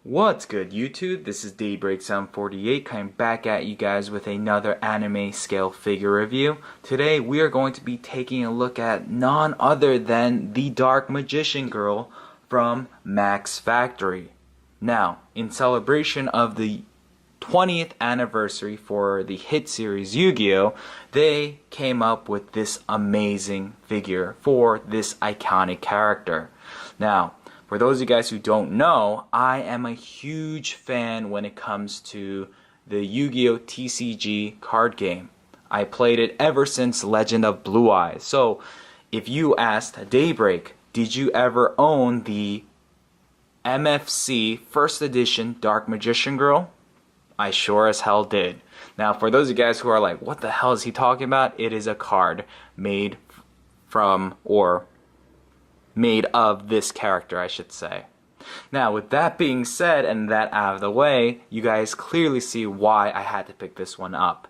What's good, YouTube? This is Daybreak748 coming back at you guys with another anime scale figure review. Today we are going to be taking a look at none other than the Dark Magician Girl from Max Factory. Now, in celebration of the 20th anniversary for the hit series Yu-Gi-Oh, they came up with this amazing figure for this iconic character. Now, for those of you guys who don't know, I am a huge fan when it comes to the Yu-Gi-Oh TCG card game. I played it ever since Legend of Blue Eyes. So, if you asked Daybreak, did you ever own the MFC First Edition Dark Magician Girl? I sure as hell did. Now, for those of you guys who are like, what the hell is he talking about? It is a card made from, or made of this character, I should say. Now, with that being said and that out of the way, you guys clearly see why I had to pick this one up.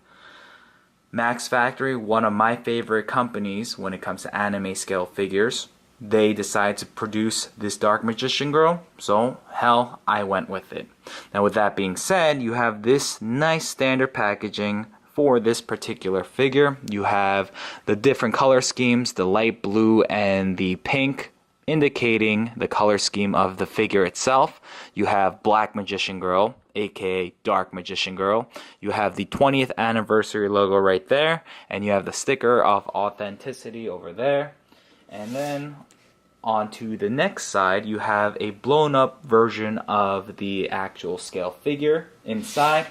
Max Factory, one of my favorite companies when it comes to anime scale figures, they decided to produce this Dark Magician Girl, so hell, I went with it. Now, with that being said, you have this nice standard packaging for this particular figure. You have the different color schemes, the light blue and the pink, indicating the color scheme of the figure itself. You have Black Magician Girl, aka Dark Magician Girl. You have the 20th anniversary logo right there, and you have the sticker of authenticity over there. And then onto the next side, you have a blown up version of the actual scale figure inside.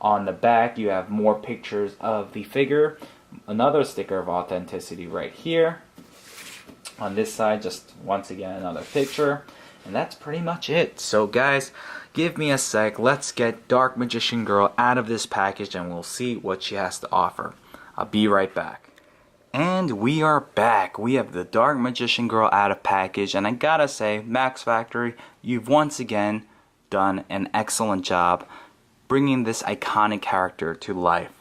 On the back, you have more pictures of the figure, another sticker of authenticity right here. On this side, just once again another picture, and that's pretty much it. So guys, give me a sec, let's get Dark Magician Girl out of this package and we'll see what she has to offer. I'll be right back. And we are back. We have the Dark Magician Girl out of package, and I gotta say, Max Factory, you've once again done an excellent job bringing this iconic character to life.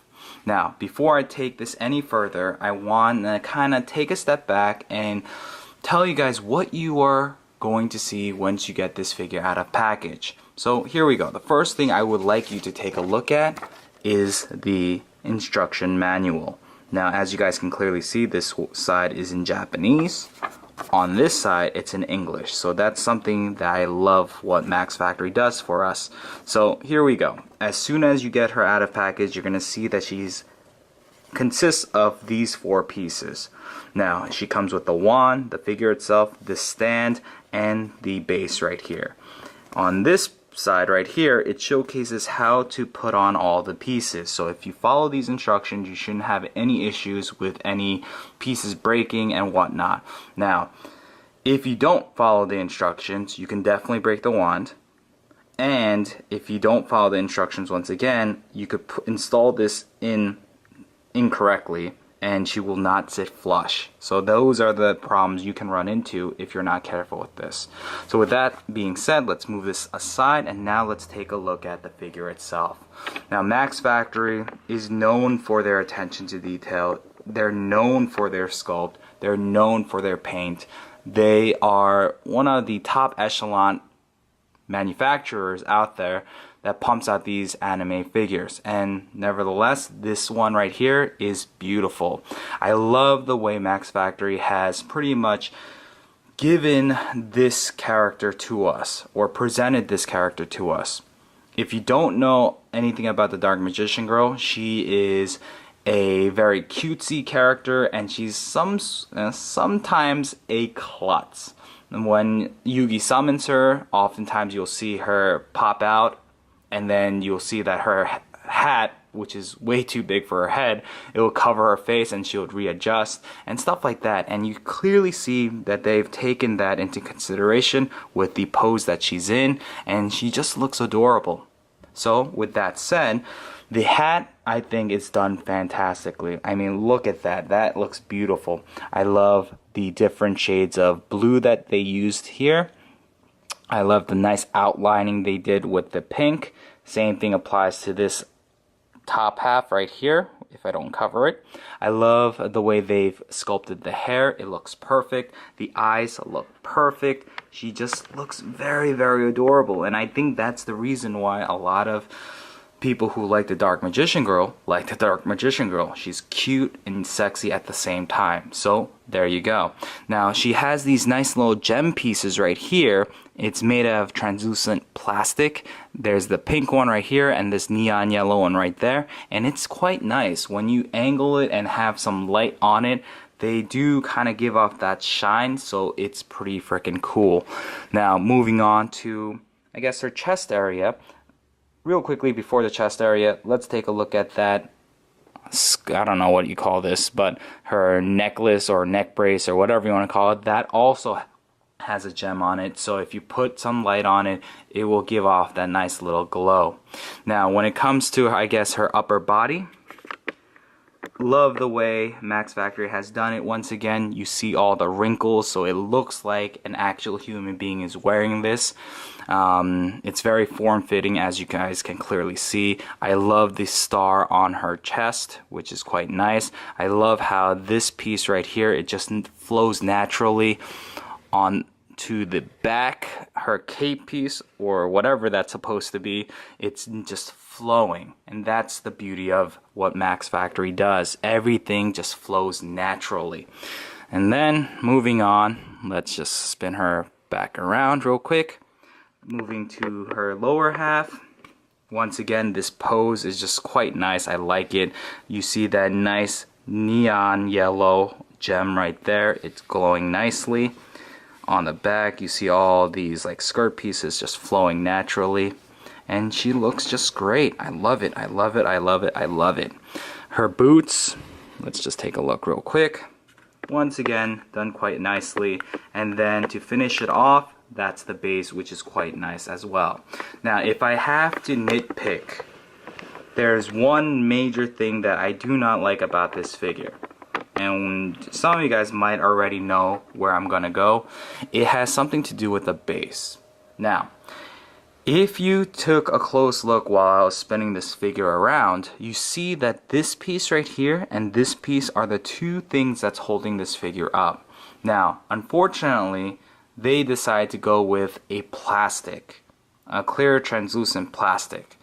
Now, before I take this any further, I want to kind of take a step back and tell you guys what you are going to see once you get this figure out of package. So here we go. The first thing I would like you to take a look at is the instruction manual. Now, as you guys can clearly see, this side is in Japanese. On this side, it's in English. So that's something that I love what Max Factory does for us. So here we go. As soon as you get her out of package, you're going to see that she's consists of these four pieces. Now, she comes with the wand, the figure itself, the stand, and the base right here. On this side right here, it showcases how to put on all the pieces. So if you follow these instructions, you shouldn't have any issues with any pieces breaking and whatnot. Now, if you don't follow the instructions, you can definitely break the wand. And if you don't follow the instructions once again, you could install this incorrectly and she will not sit flush. So those are the problems you can run into if you're not careful with this. So with that being said, let's move this aside and now let's take a look at the figure itself. Now, Max Factory is known for their attention to detail. They're known for their sculpt. They're known for their paint. They are one of the top echelon manufacturers out there that pumps out these anime figures, and nevertheless, this one right here is beautiful. I love the way Max Factory has pretty much given this character to us, or presented this character to us. If you don't know anything about the Dark Magician Girl, she is a very cutesy character, and she's sometimes a klutz. And when Yugi summons her, oftentimes you'll see her pop out, and then you'll see that her hat, which is way too big for her head, it will cover her face and she'll readjust and stuff like that. And you clearly see that they've taken that into consideration with the pose that she's in, and she just looks adorable. So with that said, the hat, I think, is done fantastically. I mean, look at that. That looks beautiful. I love the different shades of blue that they used here. I love the nice outlining they did with the pink. Same thing applies to this top half right here, if I don't cover it. I love the way they've sculpted the hair. It looks perfect. The eyes look perfect. She just looks very, very adorable. And I think that's the reason why a lot of people who like the Dark Magician Girl like the Dark Magician Girl. She's cute and sexy at the same time. So there you go. Now she has these nice little gem pieces right here. It's made of translucent plastic. There's the pink one right here and this neon yellow one right there. And it's quite nice. When you angle it and have some light on it, they do kind of give off that shine, so it's pretty freaking cool. Now moving on to, I guess, her chest area. Real quickly before the chest area, let's take a look at that. I don't know what you call this, but her necklace or neck brace or whatever you want to call it, that also has a gem on it. So if you put some light on it, it will give off that nice little glow. Now when it comes to, I guess, her upper body, love the way Max Factory has done it. Once again, you see all the wrinkles, so it looks like an actual human being is wearing this. It's very form-fitting, as you guys can clearly see. I love the star on her chest, which is quite nice. I love how this piece right here, it just flows naturally on to the back. Her cape piece, or whatever that's supposed to be, it's just flowing, and that's the beauty of what Max Factory does. Everything just flows naturally. And then moving on, let's just spin her back around real quick. Moving to her lower half, once again, this pose is just quite nice. I like it. You see that nice neon yellow gem right there. It's glowing nicely. On the back, you see all these like skirt pieces just flowing naturally. And she looks just great. I love it. I love it. I love it. I love it. Her boots, let's just take a look real quick. Once again, done quite nicely. And then to finish it off, that's the base, which is quite nice as well. Now, if I have to nitpick, there's one major thing that I do not like about this figure. And some of you guys might already know where I'm gonna go. It has something to do with the base. Now, if you took a close look while I was spinning this figure around, you see that this piece right here and this piece are the two things that's holding this figure up. Now, unfortunately, they decided to go with a plastic, a clear translucent plastic.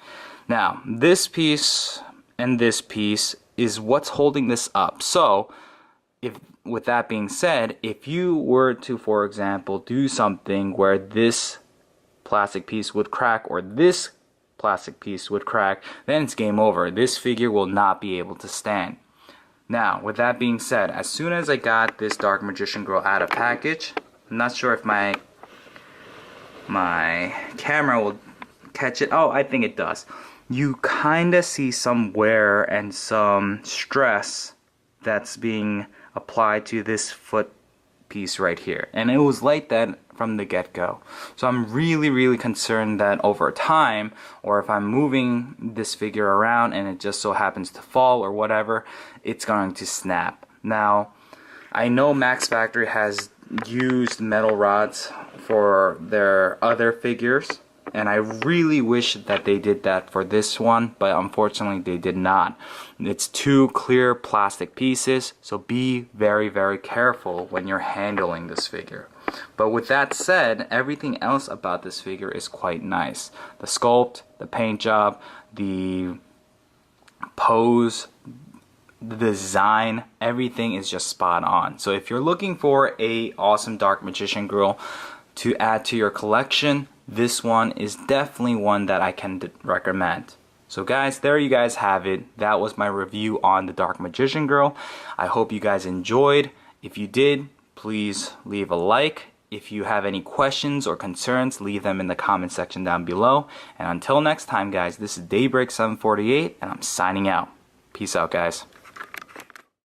Now, this piece and this piece is what's holding this up. So, with that being said, if you were to, for example, do something where this plastic piece would crack or this plastic piece would crack, then it's game over. This figure will not be able to stand. Now, with that being said, as soon as I got this Dark Magician Girl out of package, I'm not sure if my camera will catch it. Oh, I think it does. You kinda see some wear and some stress that's being applied to this foot piece right here, and it was like that from the get-go. So I'm really concerned that over time, or if I'm moving this figure around and it just so happens to fall or whatever, it's going to snap. Now, I know Max Factory has used metal rods for their other figures, and I really wish that they did that for this one, but unfortunately they did not. It's two clear plastic pieces, so be very careful when you're handling this figure. But with that said, everything else about this figure is quite nice. The sculpt, the paint job, the pose, the design, everything is just spot on. So if you're looking for a awesome Dark Magician Girl to add to your collection, this one is definitely one that I can recommend. So guys, there you guys have it. That was my review on the Dark Magician Girl. I hope you guys enjoyed. If you did, please leave a like. If you have any questions or concerns, leave them in the comment section down below. And until next time guys, this is Daybreak 748 and I'm signing out. Peace out guys.